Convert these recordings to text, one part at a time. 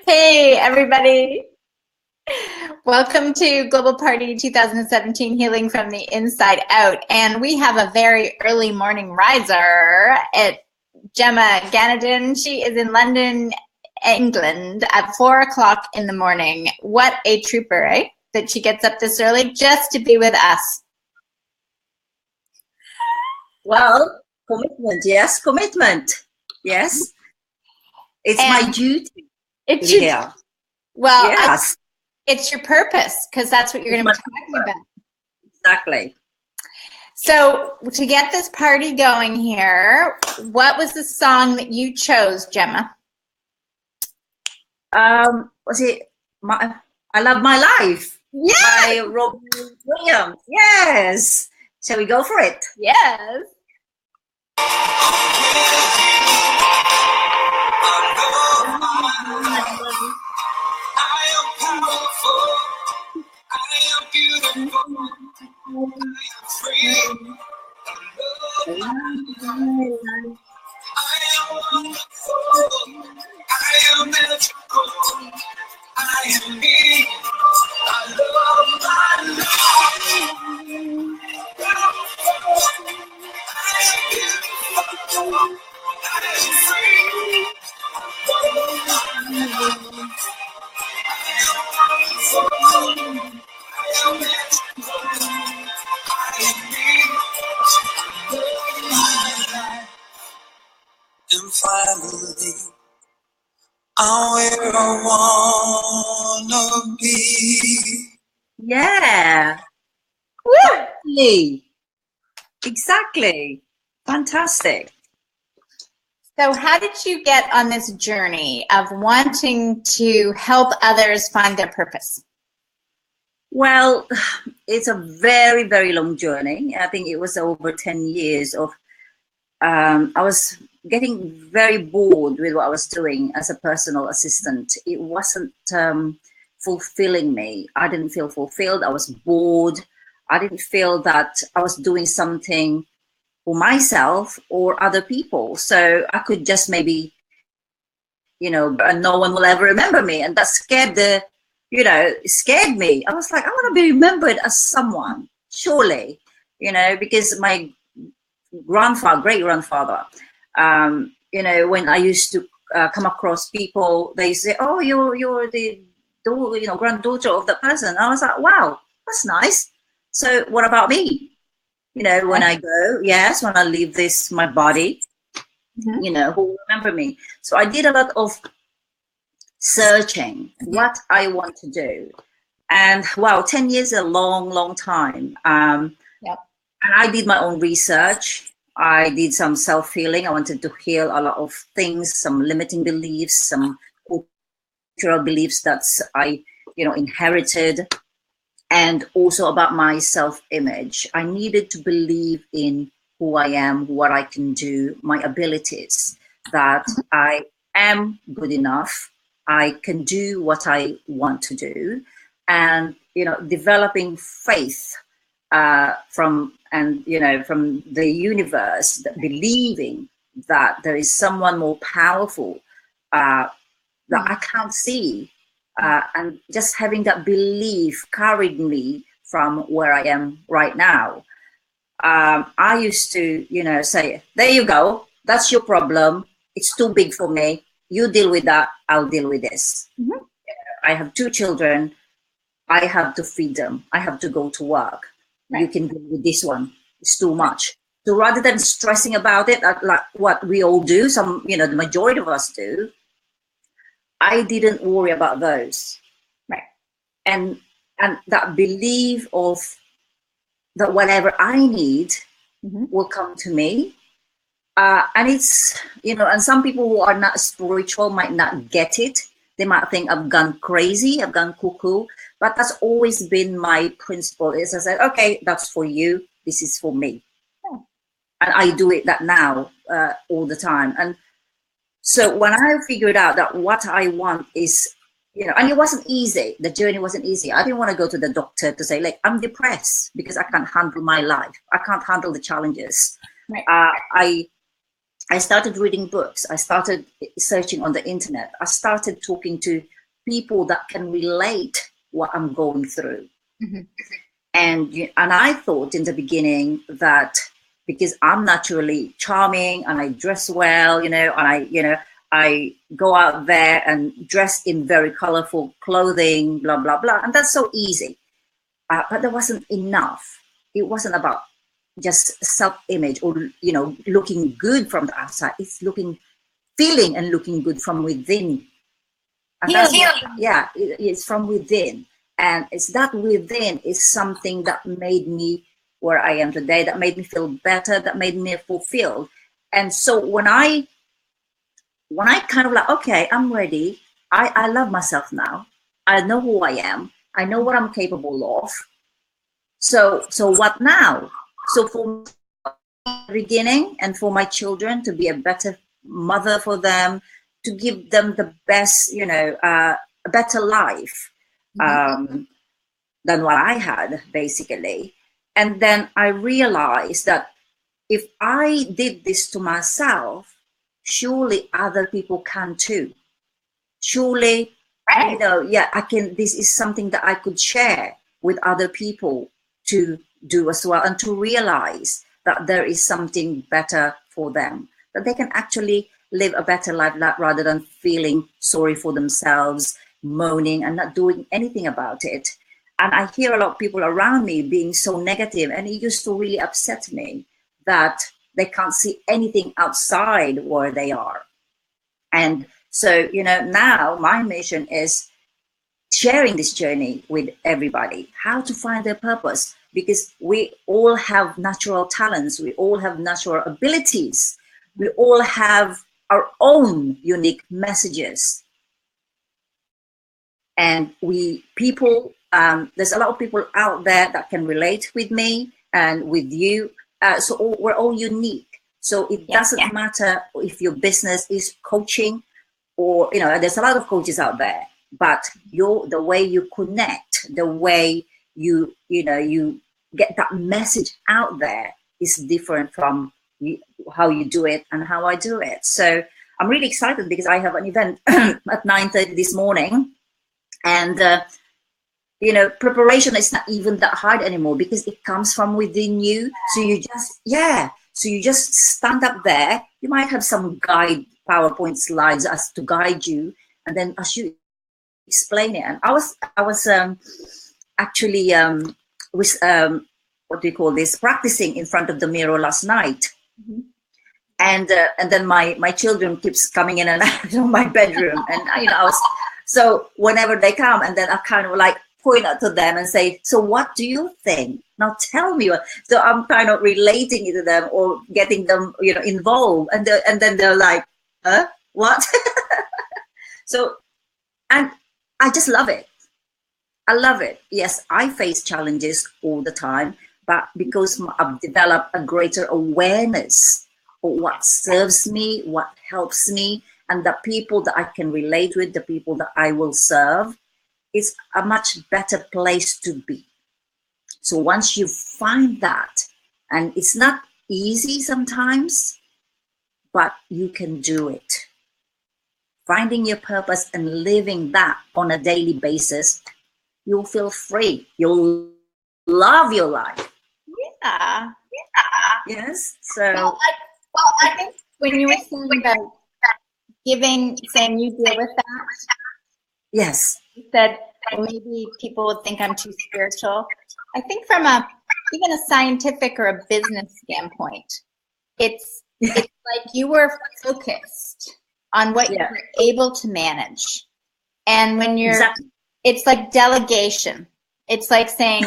Hey, everybody. Welcome to Global Party 2017 Healing from the Inside Out. And we have a very early morning riser at Gemma Ganadin. She is in London, England at 4 o'clock in the morning. What a trooper, eh? That she gets up this early just to be with us. Well, commitment, yes, commitment. Yes. It's my duty. It's your, well, yes. It's your purpose, because that's what you're going to be talking about. Exactly. So to get this party going here, what was the song that you chose, Gemma? Was it I Love My Life? Yeah. By Robin Williams. Yes. Shall we go for it? Yes. I am powerful. I am beautiful. I am free. I am wonderful. I am magical. I am me. I love my life. I am beautiful. I am free. And finally, I'm where I wanna be. Yeah. Woo! Exactly. Fantastic. So how did you get on this journey of wanting to help others find their purpose? Well, it's a very, very long journey. I think it was over 10 years of, I was getting very bored with what I was doing as a personal assistant. It wasn't fulfilling me. I didn't feel fulfilled. I was bored. I didn't feel that I was doing something for myself or other people. So I could just maybe, no one will ever remember me. And that scared scared me. I was like, I want to be remembered as someone, surely, because my great grandfather, when I used to come across people, they say, oh, you're the granddaughter of that person. I was like, wow, that's nice. So what about me? When I go, yes, when I leave my body, who will remember me? So I did a lot of searching what I want to do. And wow, 10 years is a long, long time. And I did my own research. I did some self-healing. I wanted to heal a lot of things, some limiting beliefs, some cultural beliefs that I, inherited. And also about my self-image. I needed to believe in who I am, what I can do, my abilities, that I am good enough. I can do what I want to do. And, developing faith from the universe, believing that there is someone more powerful that I can't see. And just having that belief carried me from where I am right now. I used to, say, there you go. That's your problem. It's too big for me. You deal with that. I'll deal with this. I have 2 children. I have to feed them. I have to go to work. Right. You can deal with this one. It's too much. So rather than stressing about it, like what we all do, the majority of us do, I didn't worry about those, right? And that belief of that whatever I need will come to me, and it's and some people who are not spiritual might not get it. They might think I've gone crazy, I've gone cuckoo, but that's always been my principle. Is I said, okay, that's for you. This is for me, and I do it that now all the time. And so when I figured out that what I want is, and it wasn't easy, the journey wasn't easy. I didn't want to go to the doctor to say, like, I'm depressed because I can't handle my life. I can't handle the challenges. Right. I started reading books. I started searching on the internet. I started talking to people that can relate what I'm going through. Mm-hmm. And I thought in the beginning that because I'm naturally charming and I dress well, and I go out there and dress in very colorful clothing, blah, blah, blah. And that's so easy. But there wasn't enough. It wasn't about just self-image or, looking good from the outside. It's feeling and looking good from within. And it's from within. And it's that within is something that made me where I am today, that made me feel better, that made me fulfilled. And so when I kind of like, okay, I'm ready. I love myself now. I know who I am. I know what I'm capable of. So what now? So for the beginning and for my children to be a better mother for them, to give them the best, a better life than what I had, basically. And then I realized that if I did this to myself, surely other people can too. Surely, right. I can. This is something that I could share with other people to do as well, and to realize that there is something better for them, that they can actually live a better life rather than feeling sorry for themselves, moaning and not doing anything about it. And I hear a lot of people around me being so negative, and it used to really upset me that they can't see anything outside where they are. And so, now my mission is sharing this journey with everybody, how to find their purpose, because we all have natural talents, we all have natural abilities, we all have our own unique messages. And there's a lot of people out there that can relate with me and with you. So we're all unique. So it doesn't matter if your business is coaching or, there's a lot of coaches out there, but the way you connect, the way you get that message out there is different from how you do it and how I do it. So I'm really excited because I have an event at 9:30 this morning. And, preparation is not even that hard anymore because it comes from within you. So you just stand up there. You might have some guide PowerPoint slides as to guide you. And then as you explain it, and I was actually what do you call this? Practicing in front of the mirror last night. Mm-hmm. And then my children keeps coming in and out of my bedroom. And, so whenever they come, and then I kind of like point out to them and say, so what do you think? Now tell me. So I'm kind of relating it to them or getting them, involved. And then they're like, huh? What? So, and I just love it. I love it. Yes, I face challenges all the time, but because I've developed a greater awareness of what serves me, what helps me, and the people that I can relate with, the people that I will serve, it's a much better place to be. So once you find that, and it's not easy sometimes, but you can do it. Finding your purpose and living that on a daily basis, you'll feel free. You'll love your life. Yeah. Yes. So. Well, I think when you were saying about saying you deal with that. Yes. You said, well, maybe people would think I'm too spiritual. I think from even a scientific or a business standpoint, it's like you were focused on what you're able to manage. And when it's like delegation. It's like saying,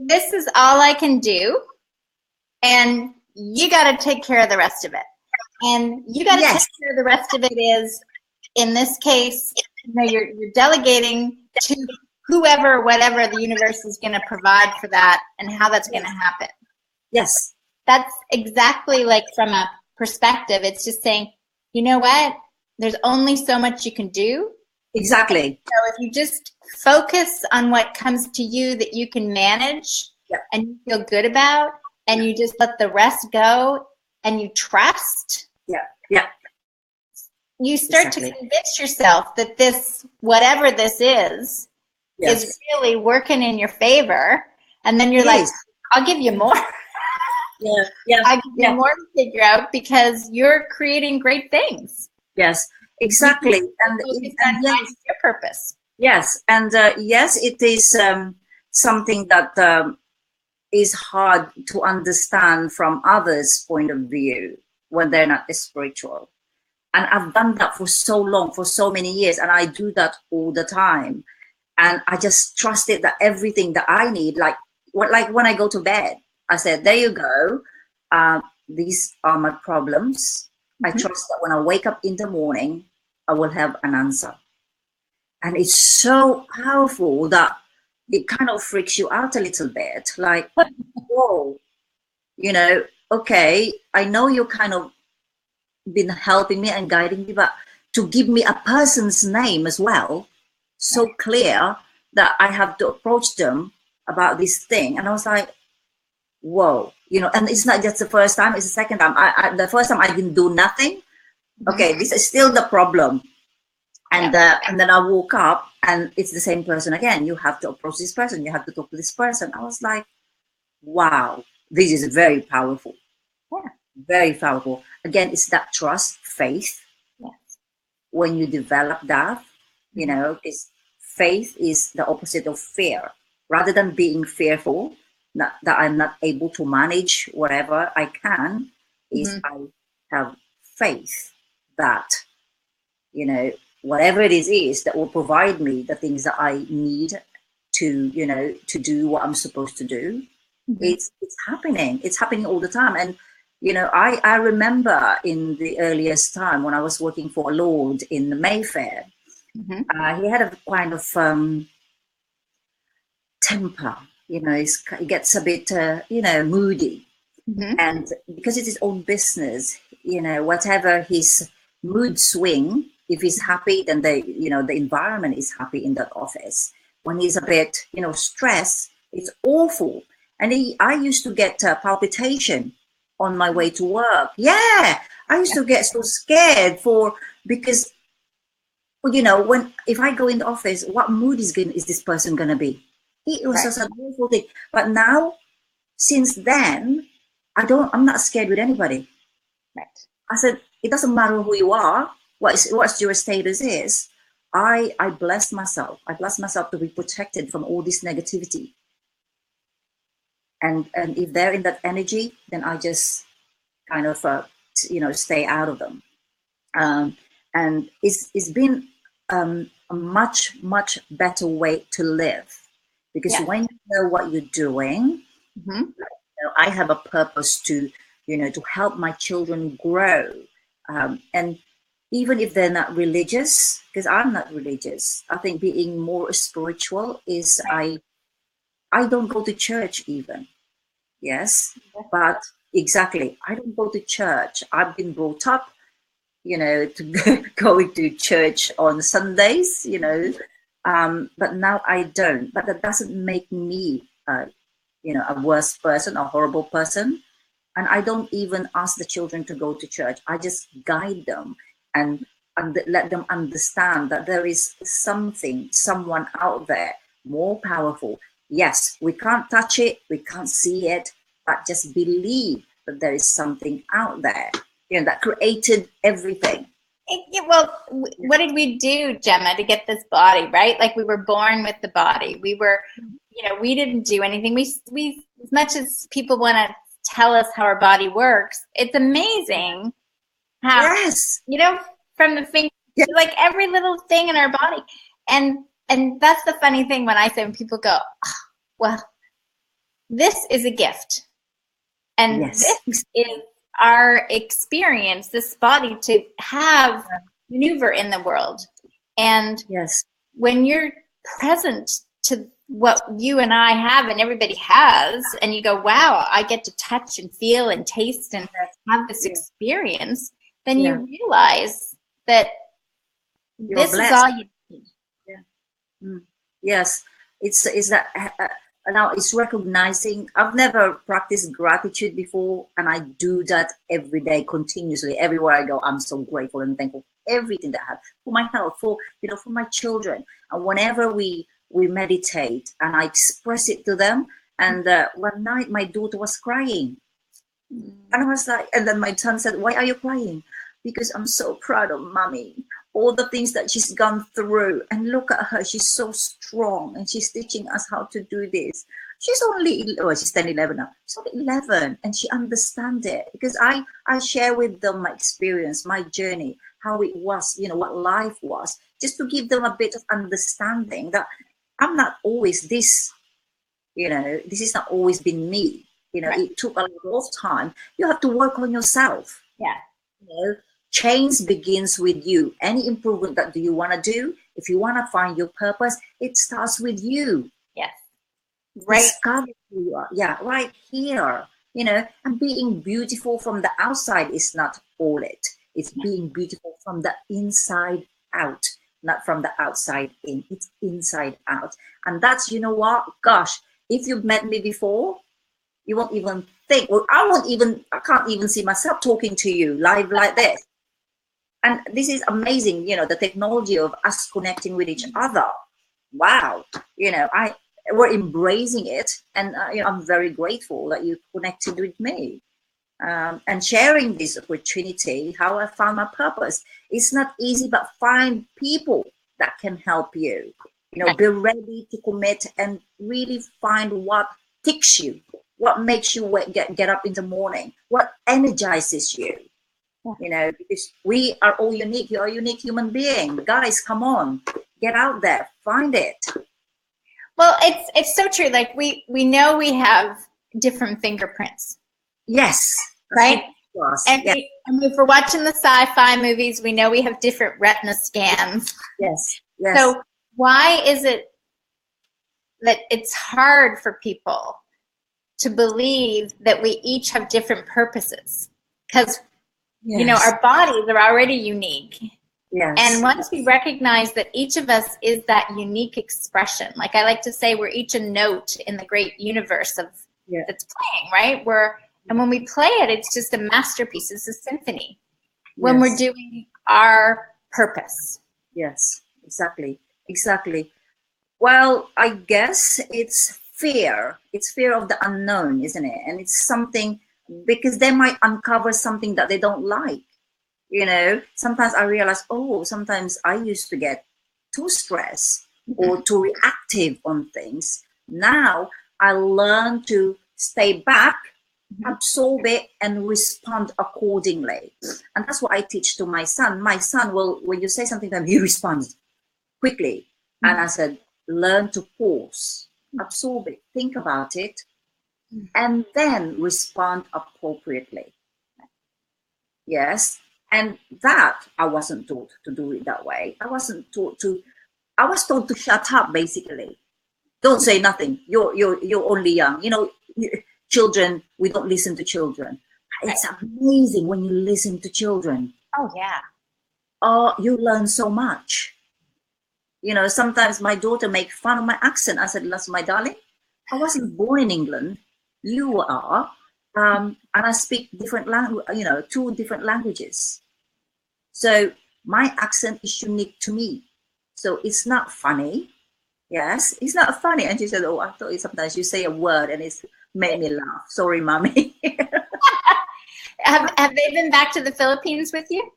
this is all I can do, and you got to take care of the rest of it. And you got to take care of the rest of it is, in this case, you're delegating to whoever, whatever the universe is going to provide for that and how that's going to happen. Yes. That's exactly like from a perspective. It's just saying, you know what? There's only so much you can do. Exactly. So if you just focus on what comes to you that you can manage and you feel good about, and you just let the rest go and you trust, Yeah. Yeah. You start to convince yourself that this, whatever this is really working in your favor. And then you're like, I'll give you more. I'll give you more to figure out because you're creating great things. Yes, exactly. And yes, your purpose. Yes, and yes, it is something that is hard to understand from others' point of view when they're not spiritual. And I've done that for so long, for so many years, and I do that all the time. And I just trusted that everything that I need, like when I go to bed, I said, there you go. These are my problems. I trust that when I wake up in the morning, I will have an answer. And it's so powerful that it kind of freaks you out a little bit. Like, whoa, you know, okay, I know you kind of been helping me and guiding me, but to give me a person's name as well, so clear that I have to approach them about this thing. And I was like, whoa, you know, and it's not just the first time, it's the second time. The first time I didn't do nothing. Okay, this is still the problem. And then I woke up and it's the same person again. You have to approach this person. You have to talk to this person. I was like, wow, this is very powerful. Yeah. Very powerful. Again, it's that trust, faith. Yes. When you develop that, you know, because faith is the opposite of fear. Rather than being fearful, that I'm not able to manage whatever I can, is I have faith that, you know, whatever it is that will provide me the things that I need to, you know, to do what I'm supposed to do. It's happening. It's happening all the time. And, you know, I remember in the earliest time when I was working for a Lord in the Mayfair, he had a kind of temper, you know, he gets a bit, you know, moody. And because it's his own business, you know, whatever his mood swing, if he's happy, then you know, the environment is happy in that office. When he's a bit, you know, stressed, it's awful. And I used to get palpitation on my way to work. Yeah, I used to get so scared because, you know, if I go in the office, what mood is this person gonna be? It was just a beautiful thing. But now, since then, I'm not scared with anybody. Right. I said, it doesn't matter who you are, what your status is. I bless myself. I bless myself to be protected from all this negativity. And if they're in that energy, then I just kind of, you know, stay out of them. And it's been a much, much better way to live. Because when you know what you're doing, you know, I have a purpose to, you know, to help my children grow. And even if they're not religious, because I'm not religious, I think being more spiritual is I don't go to church even. Yes, but exactly, I don't go to church. I've been brought up, you know, to going to church on Sundays, you know, but now I don't. But that doesn't make me, you know, a worse person, a horrible person. And I don't even ask the children to go to church. I just guide them and let them understand that there is someone out there more powerful. Yes, we can't touch it, we can't see it, but just believe that there is something out there, you know, that created everything. Well, what did we do, Gemma, to get this body, right? Like, we were born with the body. We were, you know, we didn't do anything. We as much as people want to tell us how our body works, it's amazing how, you know, from the finger, like every little thing in our body. And that's the funny thing when I say, when people go, oh, well, this is a gift. And this is our experience, this body to have maneuver in the world. And when you're present to what you and I have and everybody has, and you go, wow, I get to touch and feel and taste and have this experience, then you realize that this is all you need. Yes, it's that now it's recognizing. I've never practiced gratitude before, and I do that every day continuously. Everywhere I go, I'm so grateful and thankful for everything that I have, for my health, for for my children. And whenever we meditate, and I express it to them. And one night my daughter was crying, and I was like, and then my son said, "Why are you crying?" Because I'm so proud of mommy, all the things that she's gone through, and look at her, she's so strong, and she's teaching us how to do this. She's only, she's 10, 11 now. She's only 11, and she understands it, because I share with them my experience, my journey, how it was, what life was, just to give them a bit of understanding that I'm not always this, this has not always been me. Right. It took a lot of time. You have to work on yourself. Yeah. Change begins with you. Any improvement that you want to do, if you want to find your purpose, it starts with you. Yes. Right. Discover who you are. Yeah, right here. And being beautiful from the outside is not all it. It's being beautiful from the inside out, not from the outside in. It's inside out. And that's, what? Gosh, if you've met me before, you won't even think, well, I can't even see myself talking to you live like this. And this is amazing, the technology of us connecting with each other. Wow. We're embracing it. And I'm very grateful that you connected with me. And sharing this opportunity, how I found my purpose. It's not easy, but find people that can help you. Be ready to commit and really find what ticks you, what makes you get up in the morning, what energizes you. Because we are all unique. You're a unique human being. Guys, come on, get out there, find it. Well, it's so true. Like we know we have different fingerprints. Yes. Right? And, yes. And if we're watching the sci-fi movies, we know we have different retina scans. Yes. Yes. So why is it that it's hard for people to believe that we each have different purposes? Because, our bodies are already unique. Yes. And once we recognize that each of us is that unique expression, like I like to say, we're each a note in the great universe of that's playing, right? And when we play it, it's just a masterpiece. It's a symphony. When we're doing our purpose. Yes, exactly. Well, I guess it's fear. It's fear of the unknown, isn't it? And it's something, because they might uncover something that they don't like. Sometimes I realize, sometimes I used to get too stressed or too reactive on things. Now I learn to stay back, absorb it, and respond accordingly. And that's what I teach to my son. My son will, when you say something to him, he responds quickly. And I said, learn to pause, absorb it, think about it, and then respond appropriately. Yes. And that I wasn't taught to do it that way. I was told to shut up, basically. Don't say nothing. You're only young. Children, we don't listen to children. It's amazing when you listen to children. Oh, yeah. Oh, you learn so much. Sometimes my daughter makes fun of my accent. I said, listen, my darling, I wasn't born in England. You are. And I speak different two different languages. So my accent is unique to me. So it's not funny. Yes, it's not funny. And she said, I thought sometimes you say a word and it's made me laugh. Sorry, mommy. Have they been back to the Philippines with you?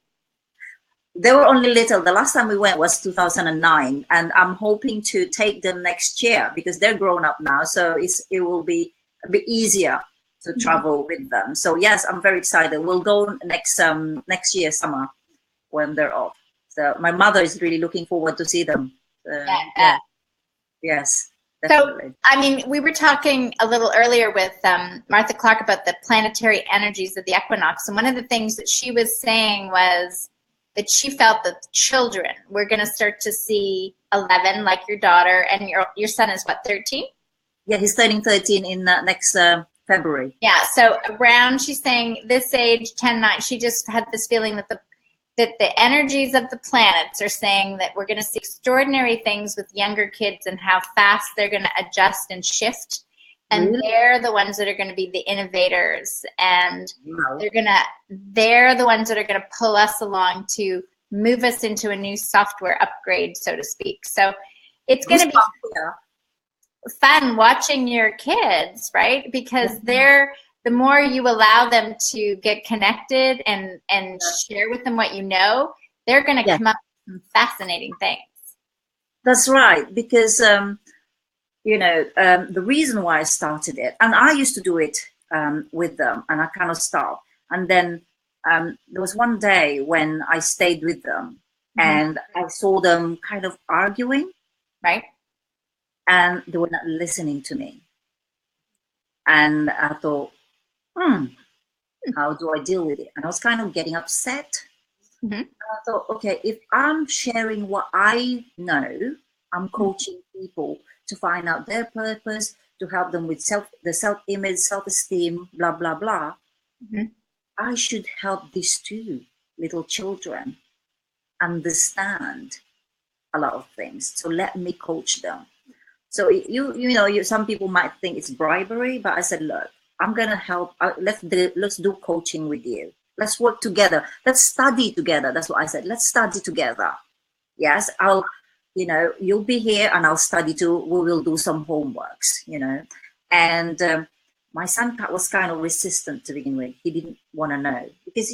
They were only little. The last time we went was 2009. And I'm hoping to take them next year because they're grown up now. So it will be a bit easier to travel with them. So yes, I'm very excited. We'll go next year summer when they're off. So my mother is really looking forward to see them. Yes, definitely. So, we were talking a little earlier with Martha Clark about the planetary energies of the equinox. And one of the things that she was saying was that she felt that the children were going to start to see 11, like your daughter, and your son is what, 13? Yeah, he's turning 13 in next February. Yeah, so around, she's saying this age, 10, 9, she just had this feeling that that the energies of the planets are saying that we're going to see extraordinary things with younger kids and how fast they're going to adjust and shift. And they're the ones that are going to be the innovators, and they're the ones that are going to pull us along to move us into a new software upgrade, so to speak. So it's going to be fun watching your kids, right? Because the more you allow them to get connected and share with them what you know, they're going to come up with some fascinating things. That's right, because the reason why I started it, and I used to do it with them, and I kind of stopped. And then there was one day when I stayed with them, and I saw them kind of arguing, right? And they were not listening to me. And I thought, how do I deal with it? And I was kind of getting upset. And I thought, okay, if I'm sharing what I know, I'm coaching people to find out their purpose, to help them with the self-image, self-esteem, blah, blah, blah. I should help these two little children understand a lot of things. So let me coach them. So some people might think it's bribery, but I said, look, I'm gonna help. Let's do coaching with you. Let's work together. Let's study together. That's what I said. Let's study together. Yes, you'll be here and I'll study too. We will do some homeworks, And my son was kind of resistant to begin with. He didn't want to know because,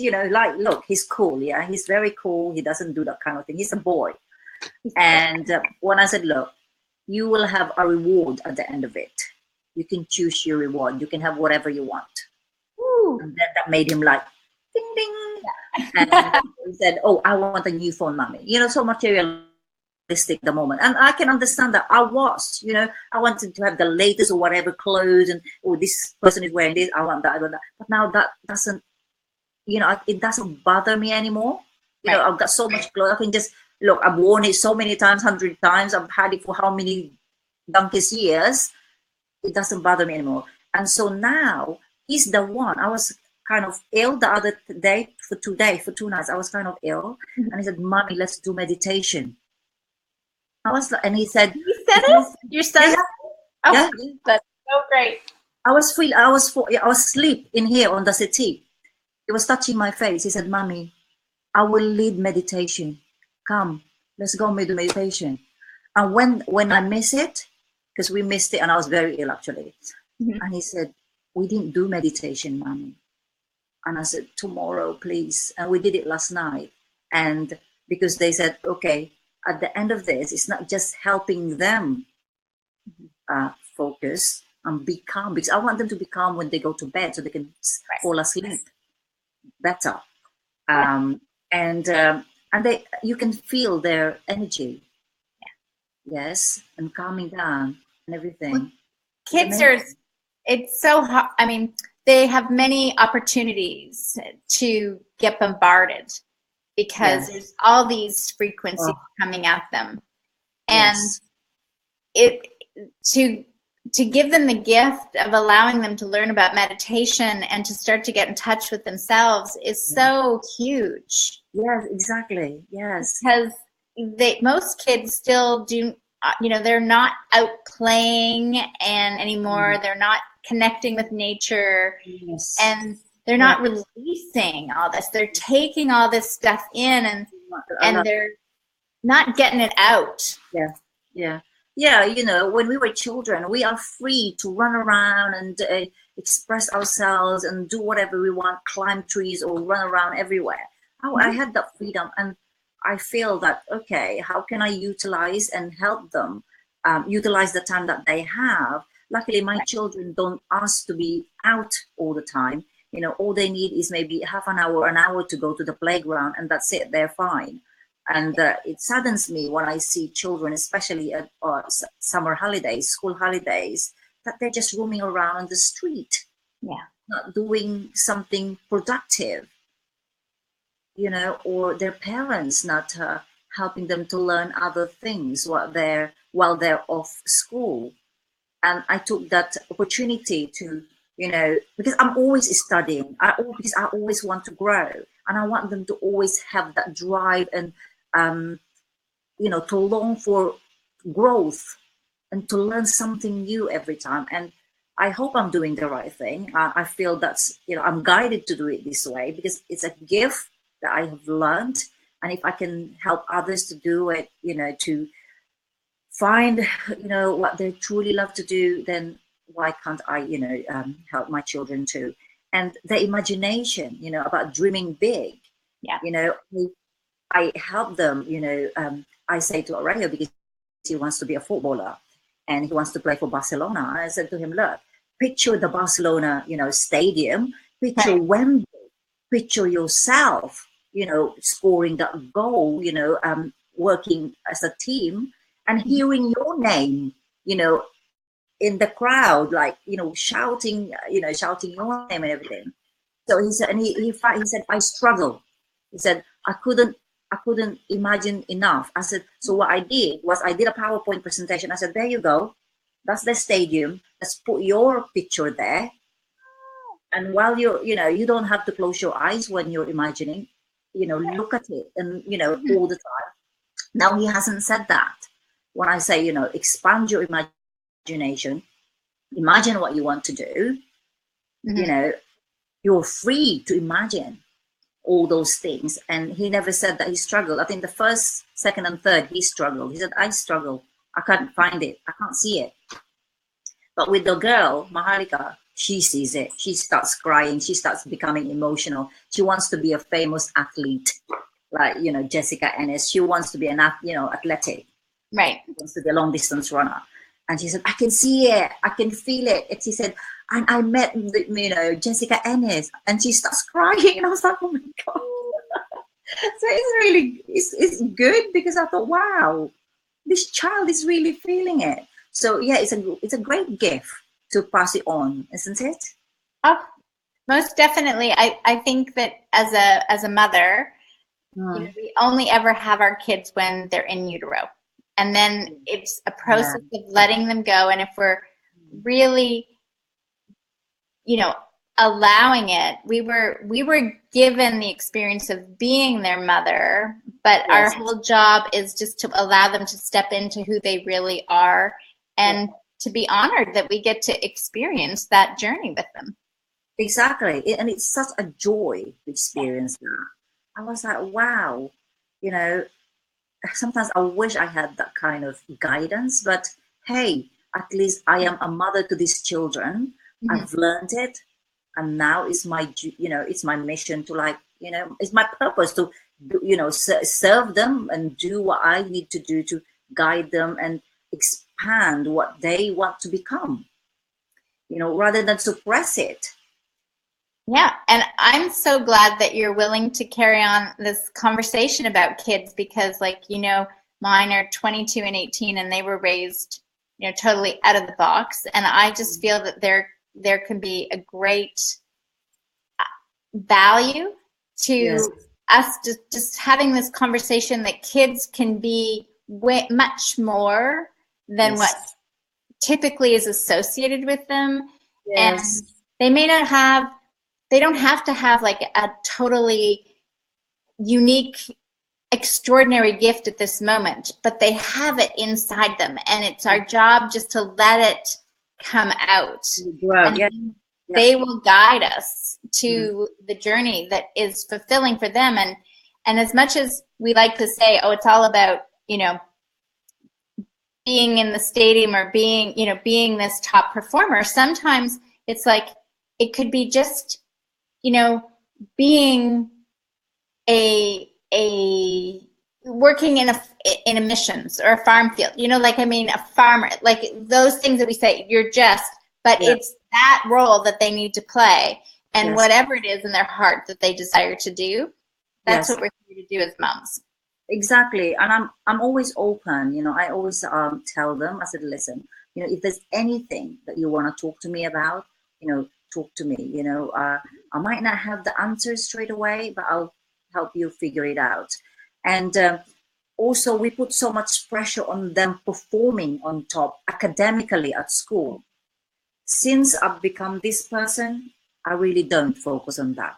look, he's cool. Yeah, he's very cool. He doesn't do that kind of thing. He's a boy. And when I said, look, you will have a reward at the end of it. You can choose your reward. You can have whatever you want. Ooh. And then that made him like, ding, ding. And he said, oh, I want a new phone, mommy. So materialistic at the moment. And I can understand that. I wanted to have the latest or whatever clothes and, this person is wearing this. I want that. But now that doesn't, it doesn't bother me anymore. I've got so much clothes. I can just, look, I've worn it so many times, 100 times. I've had it for how many donkey's years. It doesn't bother me anymore. And so now he's the one. I was kind of ill the other day for 2 nights. I was kind of ill. And he said, mommy, let's do meditation. I was like, and he said, it? Your son? Yeah. That's so great. I was asleep in here on the settee. He was touching my face. He said, mommy, I will lead meditation. Come, let's go do meditation. And when I miss it, because we missed it and I was very ill actually. And he said, we didn't do meditation, mommy. And I said, tomorrow, please. And we did it last night. And because they said, okay, at the end of this, it's not just helping them focus and be calm, because I want them to be calm when they go to bed so they can fall asleep better. And you can feel their energy. Yes, and calming down and everything. Well, kids it's so hard. I mean, they have many opportunities to get bombarded because there's all these frequencies coming at them. And to give them the gift of allowing them to learn about meditation and to start to get in touch with themselves is so huge. Yes, exactly. Yes. Because most kids still do, they're not out playing anymore. They're not connecting with nature. Yes. And they're not releasing all this. They're taking all this stuff in and they're not getting it out. Yeah. When we were children, we are free to run around and express ourselves and do whatever we want, climb trees or run around everywhere. I had that freedom, and I feel that, okay, how can I utilize and help them utilize the time that they have? Luckily, my children don't ask to be out all the time. All they need is maybe half an hour to go to the playground, and that's it. They're fine. And it saddens me when I see children, especially at summer holidays, school holidays, that they're just roaming around on the street, not doing something productive, or their parents not helping them to learn other things while they're off school. And I took that opportunity to, because I'm always studying, because I always want to grow. And I want them to always have that drive and, to long for growth and to learn something new every time. And I hope I'm doing the right thing. I feel that's, I'm guided to do it this way because it's a gift that I have learned. And if I can help others to do it, to find, what they truly love to do, then why can't I, help my children too? And the imagination, about dreaming big. Yeah. I help them, I say to Aurelio, because he wants to be a footballer and he wants to play for Barcelona. And I said to him, look, picture the Barcelona, stadium, picture Right. Wembley, picture yourself, scoring that goal, working as a team and hearing your name, in the crowd, like, shouting your name and everything. So he said, and he said, I struggle. He said, I couldn't imagine enough. I said, so what I did was I did a PowerPoint presentation. I said, there you go. That's the stadium. Let's put your picture there. And while you're, you don't have to close your eyes when you're imagining, look at it and, all the time. Now he hasn't said that. When I say, expand your imagination, imagine what you want to do, you're free to imagine all those things. And he never said that he struggled. I think the first, second, and third, he struggled. He said, I struggle. I can't find it. I can't see it. But with the girl, Maharika, she sees it. She starts crying. She starts becoming emotional. She wants to be a famous athlete, like, Jessica Ennis. She wants to be an, athletic. Right. She wants to be a long distance runner. And she said, I can see it. I can feel it. And she said, and I met, Jessica Ennis. And she starts crying. And I was like, oh my God. So it's good because I thought, wow, this child is really feeling it. So yeah, it's a great gift to pass it on, isn't it? Oh, most definitely. I think that as a mother, we only ever have our kids when they're in utero. And then it's a process of letting them go. And if we're really, allowing it, we were given the experience of being their mother, but our whole job is just to allow them to step into who they really are and to be honored that we get to experience that journey with them. Exactly. And it's such a joy to experience that. I was like, wow, sometimes I wish I had that kind of guidance, but hey, at least I am a mother to these children. I've learned it. And now it's my, it's my mission to it's my purpose to, serve them and do what I need to do to guide them and expand what they want to become, rather than suppress it. Yeah, and I'm so glad that you're willing to carry on this conversation about kids because, mine are 22 and 18, and they were raised, totally out of the box. And I just feel that there can be a great value to us just having this conversation that kids can be much more than what typically is associated with them. And they don't have to have like a totally unique, extraordinary gift at this moment, but they have it inside them. And it's our job just to let it come out. They will guide us to the journey that is fulfilling for them. And as much as we like to say, oh, it's all about, being in the stadium or being this top performer, sometimes it's like, it could be just, being working in a missions or a farm field, a farmer, like those things that we say, but it's that role that they need to play, and whatever it is in their heart that they desire to do, that's what we're here to do as moms. Exactly. And I'm always open, I always tell them, I said, listen, if there's anything that you want to talk to me about, talk to me, I might not have the answers straight away, but I'll help you figure it out. And also we put so much pressure on them performing on top academically at school. Since I've become this person, I really don't focus on that.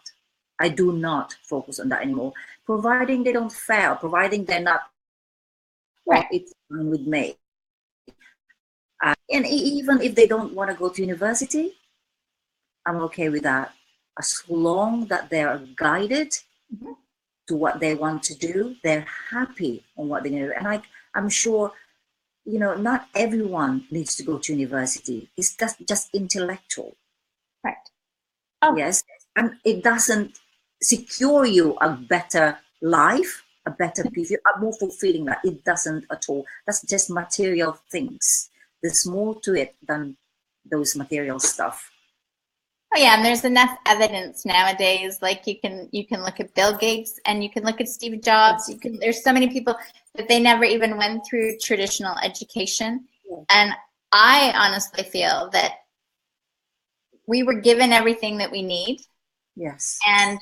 I do not focus on that anymore, providing they don't fail, providing they're not, right. It's fine with me. And even if they don't want to go to university, I'm okay with that. As long that they are guided to what they want to do, they're happy on what they're going to do. And I'm sure, not everyone needs to go to university. It's just intellectual. Right. Oh. Yes. And it doesn't secure you a better life, a better future, a more fulfilling life. It doesn't at all. That's just material things. There's more to it than those material stuff. Oh yeah, and there's enough evidence nowadays. Like you can look at Bill Gates and you can look at Steve Jobs. There's so many people that they never even went through traditional education. Yeah. And I honestly feel that we were given everything that we need. Yes. And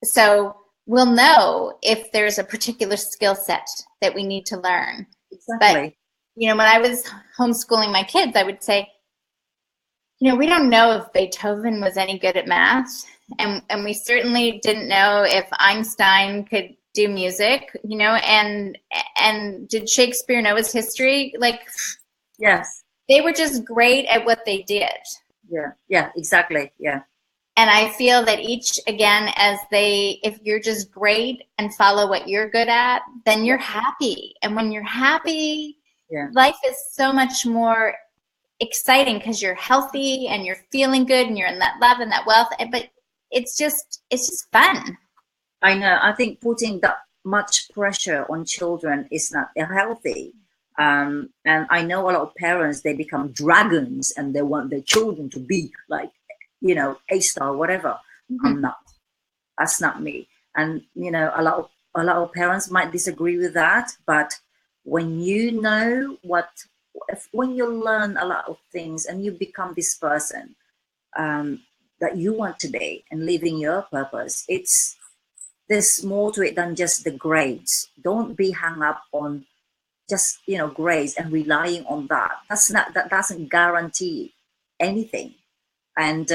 so we'll know if there's a particular skill set that we need to learn. Exactly. But, when I was homeschooling my kids, I would say, we don't know if Beethoven was any good at math. And we certainly didn't know if Einstein could do music, and did Shakespeare know his history? Like, yes. They were just great at what they did. Yeah, exactly. Yeah. And I feel that if you're just great and follow what you're good at, then you're happy. And when you're happy, life is so much more exciting because you're healthy and you're feeling good and you're in that love and that wealth. But it's just fun. I know. I think putting that much pressure on children is not healthy. And I know a lot of parents, they become dragons and they want their children to be like, A-star, whatever. Mm-hmm. I'm not. That's not me. And, a lot of parents might disagree with that. But when you know when you learn a lot of things and you become this person that you want to be and living your purpose, there's more to it than just the grades. Don't be hung up on just grades and relying on that. That doesn't guarantee anything. And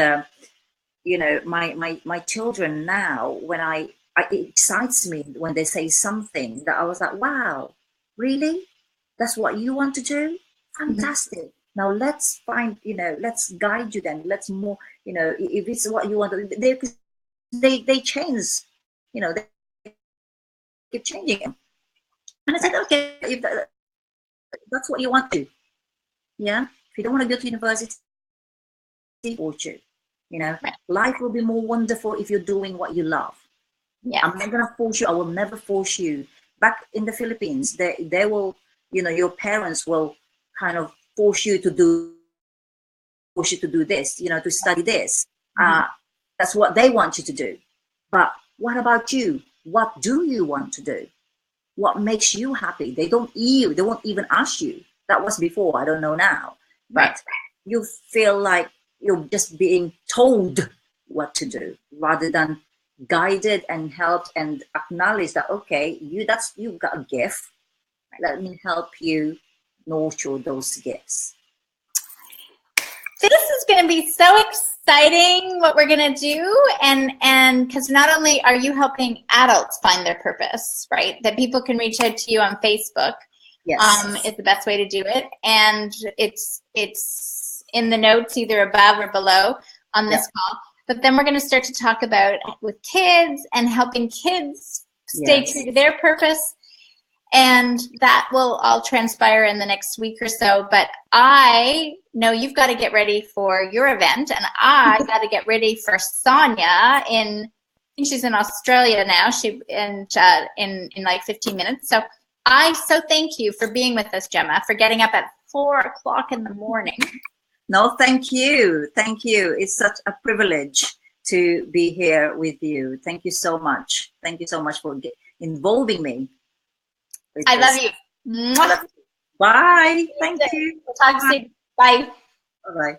my children now, when it excites me when they say something that I was like, wow, really? That's what you want to do? Fantastic. Mm-hmm. Now let's find, let's guide you then. Let's more, if it's what you want to do, they change, they keep changing. And I said, okay, if that's what you want to, if you don't want to go to university, force you, life will be more wonderful if you're doing what you love. Yeah. I'm not going to force you. I will never force you. Back in the Philippines, they will, your parents will kind of force you to do this, to study this. Mm-hmm. That's what they want you to do. But what about you? What do you want to do? What makes you happy? They won't even ask you. That was before. I don't know now. Right. But you feel like you're just being told what to do rather than guided and helped and acknowledged that, okay, you've got a gift. Let me help you nurture those gifts. This is going to be so exciting what we're going to do, and because not only are you helping adults find their purpose, right, that people can reach out to you on Facebook. Yes. Is the best way to do it, and it's in the notes either above or below on this call. But then we're going to start to talk about with kids and helping kids stay true to their purpose. And that will all transpire in the next week or so. But I know you've got to get ready for your event, and I got to get ready for Sonia I think she's in Australia now. She in like 15 minutes. So I thank you for being with us, Gemma, for getting up at 4 o'clock in the morning. No, thank you. Thank you. It's such a privilege to be here with you. Thank you so much. Thank you so much for involving me. I love you. Mwah. Bye. Thank you. We'll talk soon. Bye. Bye-bye.